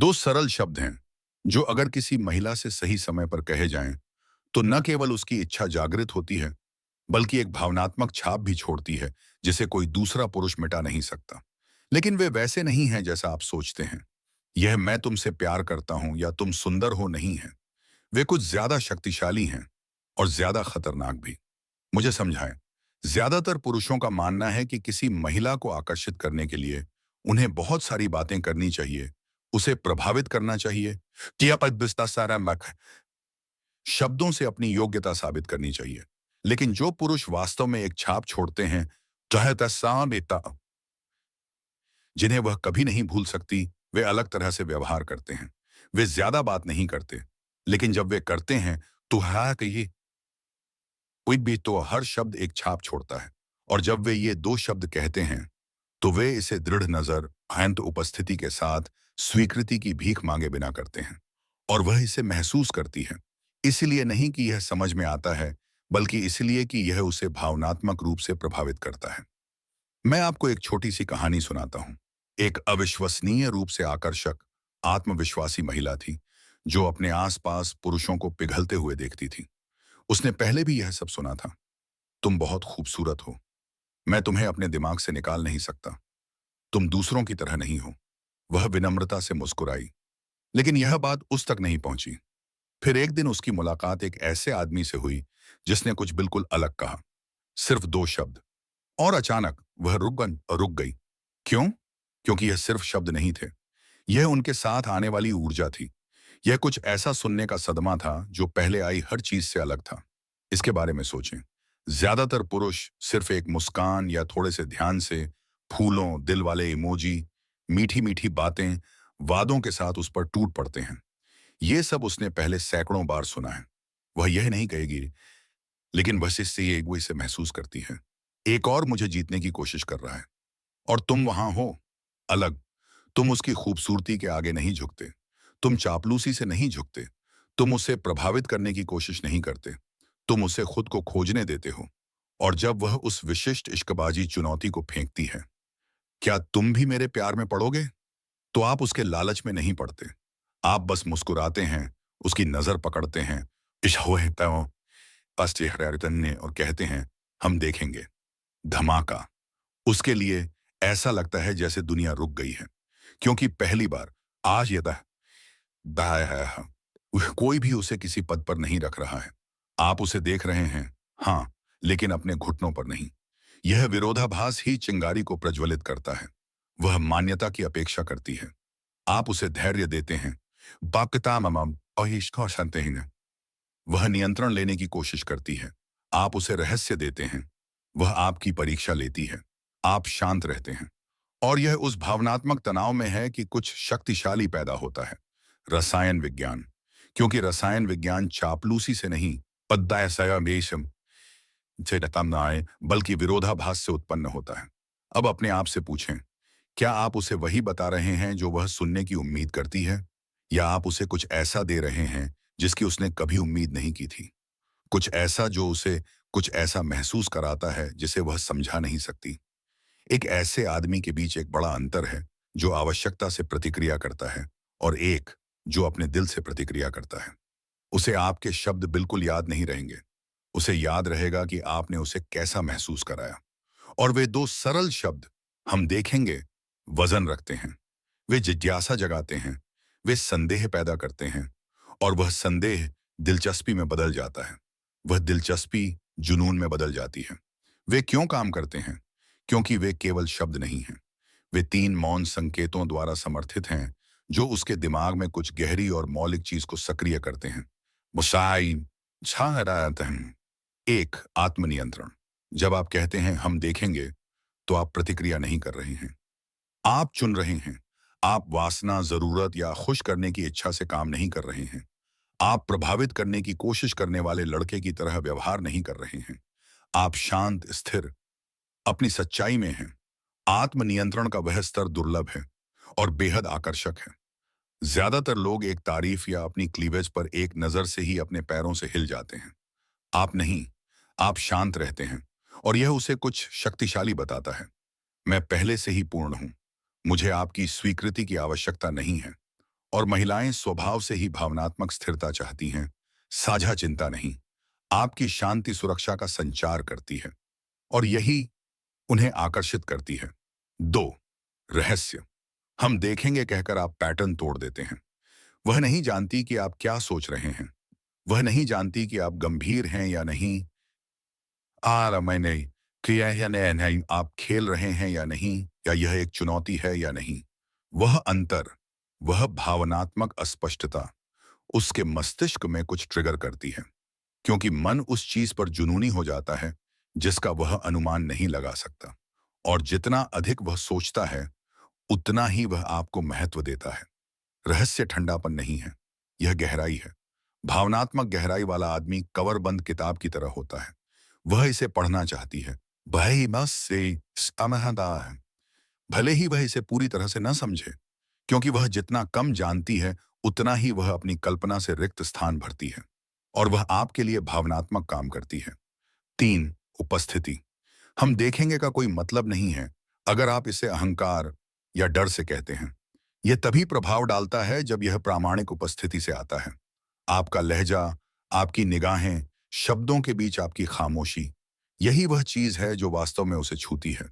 दो सरल शब्द हैं जो अगर किसी महिला से सही समय पर कहे जाएं तो न केवल उसकी इच्छा जागृत होती है बल्कि एक भावनात्मक छाप भी छोड़ती है जिसे कोई दूसरा पुरुष मिटा नहीं सकता। लेकिन वे वैसे नहीं हैं जैसा आप सोचते हैं। यह मैं तुमसे प्यार करता हूं या तुम सुंदर हो नहीं है। वे कुछ ज्यादा शक्तिशाली हैं और ज्यादा खतरनाक भी। मुझे समझाएं। ज्यादातर पुरुषों का मानना है कि किसी महिला को आकर्षित करने के लिए उन्हें बहुत सारी बातें करनी चाहिए, उसे प्रभावित करना चाहिए, या पर सारा शब्दों से अपनी योग्यता साबित करनी चाहिए। लेकिन जो पुरुष वास्तव में एक छाप छोड़ते हैं, चाहे नेता, जिन्हें वह कभी नहीं भूल सकती, वे अलग तरह से व्यवहार करते हैं। वे ज्यादा बात नहीं करते, लेकिन जब वे करते हैं तो हाँ कहिए कोई भी तो हर शब्द एक छाप छोड़ता है। और जब वे ये दो शब्द कहते हैं तो वे इसे दृढ़ नजर, भयंत उपस्थिति के साथ स्वीकृति की भीख मांगे बिना करते हैं। और वह इसे महसूस करती है, इसलिए नहीं कि यह समझ में आता है, बल्कि इसलिए कि यह उसे भावनात्मक रूप से प्रभावित करता है। मैं आपको एक छोटी सी कहानी सुनाता हूं। एक अविश्वसनीय रूप से आकर्षक, आत्मविश्वासी महिला थी जो अपने आसपास पुरुषों को पिघलते हुए देखती थी। उसने पहले भी यह सब सुना था, तुम बहुत खूबसूरत हो, मैं तुम्हें अपने दिमाग से निकाल नहीं सकता, तुम दूसरों की तरह नहीं हो। वह विनम्रता से मुस्कुराई, लेकिन यह बात उस तक नहीं पहुंची। फिर एक दिन उसकी मुलाकात एक ऐसे आदमी से हुई जिसने कुछ बिल्कुल अलग कहा, सिर्फ दो शब्द, और अचानक वह रुक गई। क्यों? क्योंकि यह सिर्फ शब्द नहीं थे, यह उनके साथ आने वाली ऊर्जा थी। यह कुछ ऐसा सुनने का सदमा था जो पहले आई हर चीज से अलग था। इसके बारे में सोचें। ज्यादातर पुरुष सिर्फ एक मुस्कान या थोड़े से ध्यान से, फूलों, दिल वाले इमोजी, मीठी मीठी बातें, वादों के साथ उस पर टूट पड़ते हैं। ये सब उसने पहले सैकड़ों बार सुना है। वह यह नहीं कहेगी, लेकिन बस इससे ये वो इसे महसूस करती है, एक और मुझे जीतने की कोशिश कर रहा है। और तुम वहां हो, अलग। तुम उसकी खूबसूरती के आगे नहीं झुकते, तुम चापलूसी से नहीं झुकते, तुम उसे प्रभावित करने की कोशिश नहीं करते, तुम उसे खुद को खोजने देते हो। और जब वह उस विशिष्ट इश्कबाजी चुनौती को फेंकती है, क्या तुम भी मेरे प्यार में पड़ोगे, तो आप उसके लालच में नहीं पड़ते। आप बस मुस्कुराते हैं, उसकी नजर पकड़ते हैं, और कहते हैं, हम देखेंगे। धमाका। उसके लिए ऐसा लगता है जैसे दुनिया रुक गई है, क्योंकि पहली बार आज यह कोई भी उसे किसी पद पर नहीं रख रहा है। आप उसे देख रहे हैं, हाँ, लेकिन अपने घुटनों पर नहीं। यह विरोधाभास ही चिंगारी को प्रज्वलित करता है। वह मान्यता की अपेक्षा करती है, आप उसे धैर्य देते हैं। बाकतामम अहिष्ठौशंतेहिन। वह नियंत्रण लेने की कोशिश करती है, आप उसे रहस्य देते हैं। वह आपकी परीक्षा लेती है, आप शांत रहते हैं। और यह उस भावनात्मक तनाव में है कि कुछ शक्तिशाली पैदा होता है। रसायन विज्ञान। क्योंकि रसायन विज्ञान चापलूसी से नहीं, पद्दायसयमेशम से न आए, बल्कि विरोधाभास से उत्पन्न होता है। अब अपने आप से पूछें, क्या आप उसे वही बता रहे हैं जो वह सुनने की उम्मीद करती है, या आप उसे कुछ ऐसा दे रहे हैं जिसकी उसने कभी उम्मीद नहीं की थी? कुछ ऐसा जो उसे कुछ ऐसा महसूस कराता है जिसे वह समझा नहीं सकती। एक ऐसे आदमी के बीच एक बड़ा अंतर है जो आवश्यकता से प्रतिक्रिया करता है और एक जो अपने दिल से प्रतिक्रिया करता है। उसे आपके शब्द बिल्कुल याद नहीं रहेंगे, उसे याद रहेगा कि आपने उसे कैसा महसूस कराया। और वे दो सरल शब्द, हम देखेंगे, वजन रखते हैं। वे जिज्ञासा जगाते हैं, वे संदेह पैदा करते हैं, और वह संदेह दिलचस्पी में बदल जाता है। वह दिलचस्पी जुनून में बदल जाती है। वे क्यों काम करते हैं? क्योंकि वे केवल शब्द नहीं हैं, वे तीन मौन संकेतों द्वारा समर्थित हैं जो उसके दिमाग में कुछ गहरी और मौलिक चीज को सक्रिय करते हैं। मुसाइन छाहरातन। एक, आत्मनियंत्रण। जब आप कहते हैं हम देखेंगे, तो आप प्रतिक्रिया नहीं कर रहे हैं, आप चुन रहे हैं। आप वासना, जरूरत या खुश करने की इच्छा से काम नहीं कर रहे हैं। आप प्रभावित करने की कोशिश करने वाले लड़के की तरह व्यवहार नहीं कर रहे हैं। आप शांत, स्थिर, अपनी सच्चाई में हैं। आत्मनियंत्रण का वह स्तर दुर्लभ है और बेहद आकर्षक है। ज्यादातर लोग एक तारीफ या अपनी क्लीवेज पर एक नजर से ही अपने पैरों से हिल जाते हैं। आप नहीं, आप शांत रहते हैं, और यह उसे कुछ शक्तिशाली बताता है। मैं पहले से ही पूर्ण हूं, मुझे आपकी स्वीकृति की आवश्यकता नहीं है। और महिलाएं स्वभाव से ही भावनात्मक स्थिरता चाहती हैं, साझा चिंता नहीं। आपकी शांति सुरक्षा का संचार करती है और यही उन्हें आकर्षित करती है। 2, रहस्य। हम देखेंगे कहकर आप पैटर्न तोड़ देते हैं। वह नहीं जानती कि आप क्या सोच रहे हैं। वह नहीं जानती कि आप गंभीर हैं या नहीं। मैंने किया है या नहीं, आप खेल रहे हैं या नहीं, या यह एक चुनौती है या नहीं। वह अंतर, वह भावनात्मक अस्पष्टता उसके मस्तिष्क में कुछ ट्रिगर करती है, क्योंकि मन उस चीज पर जुनूनी हो जाता है जिसका वह अनुमान नहीं लगा सकता। और जितना अधिक वह सोचता है, उतना ही वह आपको महत्व देता है। रहस्य ठंडापन नहीं है, यह गहराई है। भावनात्मक गहराई वाला आदमी कवर बंद किताब की तरह होता है। वह इसे पढ़ना चाहती है, भाई बस से समझदा है, भले ही वह इसे पूरी तरह से न समझे, क्योंकि वह जितना कम जानती है, उतना ही वह अपनी कल्पना से रिक्त स्थान भरती है और वह आपके लिए भावनात्मक काम करती है। 3, उपस्थिति। हम देखेंगे का कोई मतलब नहीं है अगर आप इसे अहंकार या डर से कहते हैं। यह तभी प्रभाव डालता है जब यह प्रामाणिक उपस्थिति से आता है। आपका लहजा, आपकी निगाहें, शब्दों के बीच आपकी खामोशी, यही वह चीज है जो वास्तव में उसे छूती है।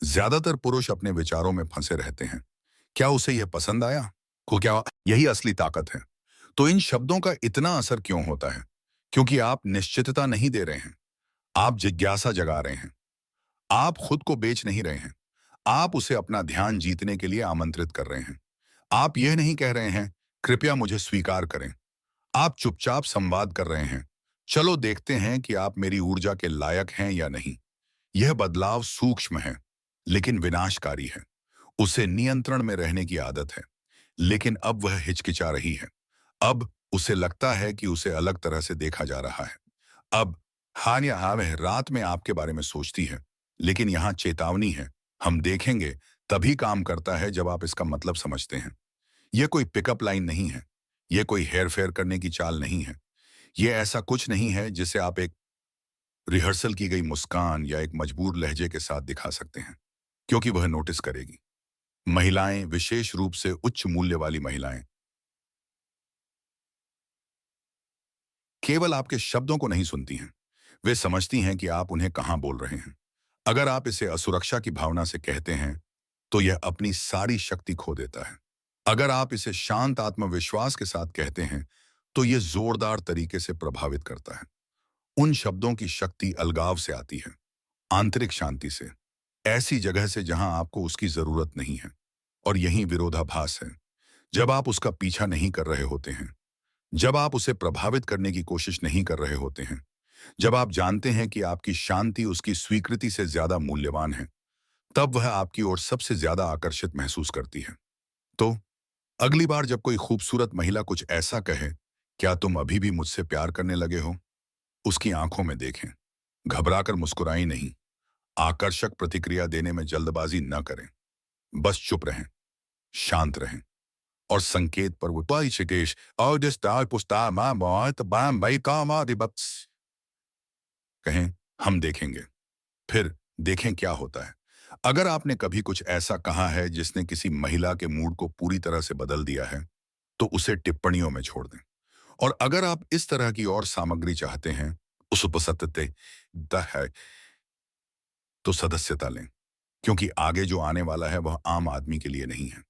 ज्यादातर पुरुष अपने विचारों में फंसे रहते हैं। क्या उसे यह पसंद आया? को क्या यही असली ताकत है? तो इन शब्दों का इतना असर क्यों होता है? क्योंकि आप निश्चितता नहीं दे रहे हैं, आप जिज्ञासा जगा रहे हैं। आप खुद को बेच नहीं रहे हैं, आप उसे अपना ध्यान जीतने के लिए आमंत्रित कर रहे हैं। आप यह नहीं कह रहे हैं, कृपया मुझे स्वीकार करें। आप चुपचाप संवाद कर रहे हैं, चलो देखते हैं कि आप मेरी ऊर्जा के लायक हैं या नहीं। यह बदलाव सूक्ष्म है, लेकिन विनाशकारी है। उसे नियंत्रण में रहने की आदत है, लेकिन अब वह हिचकिचा रही है। अब उसे लगता है कि उसे अलग तरह से देखा जा रहा है। अब हाँ या हाँ, वह रात में आपके बारे में सोचती है, लेकिन यहाँ चेतावनी है। हम देखेंगे तभी काम करता है जब आप इसका मतलब समझते हैं। यह कोई पिकअप लाइन नहीं है, यह कोई हेर फेर करने की चाल नहीं है। यह ऐसा कुछ नहीं है जिसे आप एक रिहर्सल की गई मुस्कान या एक मजबूर लहजे के साथ दिखा सकते हैं, क्योंकि वह नोटिस करेगी। महिलाएं, विशेष रूप से उच्च मूल्य वाली महिलाएं, केवल आपके शब्दों को नहीं सुनती हैं, वे समझती हैं कि आप उन्हें कहां बोल रहे हैं। अगर आप इसे असुरक्षा की भावना से कहते हैं, तो यह अपनी सारी शक्ति खो देता है। अगर आप इसे शांत आत्मविश्वास के साथ कहते हैं, तो यह जोरदार तरीके से प्रभावित करता है। उन शब्दों की शक्ति अलगाव से आती है, आंतरिक शांति से, ऐसी जगह से जहां आपको उसकी जरूरत नहीं है। और यही विरोधाभास है। जब आप उसका पीछा नहीं कर रहे होते हैं, जब आप उसे प्रभावित करने की कोशिश नहीं कर रहे होते हैं, जब आप जानते हैं कि आपकी शांति उसकी स्वीकृति से ज्यादा मूल्यवान है, तब वह आपकी ओर सबसे ज्यादा आकर्षित महसूस करती है। तो अगली बार जब कोई खूबसूरत महिला कुछ ऐसा कहे, क्या तुम अभी भी मुझसे प्यार करने लगे हो, उसकी आंखों में देखें। घबराकर मुस्कुराई नहीं, आकर्षक प्रतिक्रिया देने में जल्दबाजी न करें। बस चुप रहें, शांत रहें और संकेत पर वो शिकेश और कहें, हम देखेंगे। फिर देखें क्या होता है। अगर आपने कभी कुछ ऐसा कहा है जिसने किसी महिला के मूड को पूरी तरह से बदल दिया है, तो उसे टिप्पणियों में छोड़ दें। और अगर आप इस तरह की और सामग्री चाहते हैं, उस उपसत्ते है, तो सदस्यता लें, क्योंकि आगे जो आने वाला है वह आम आदमी के लिए नहीं है।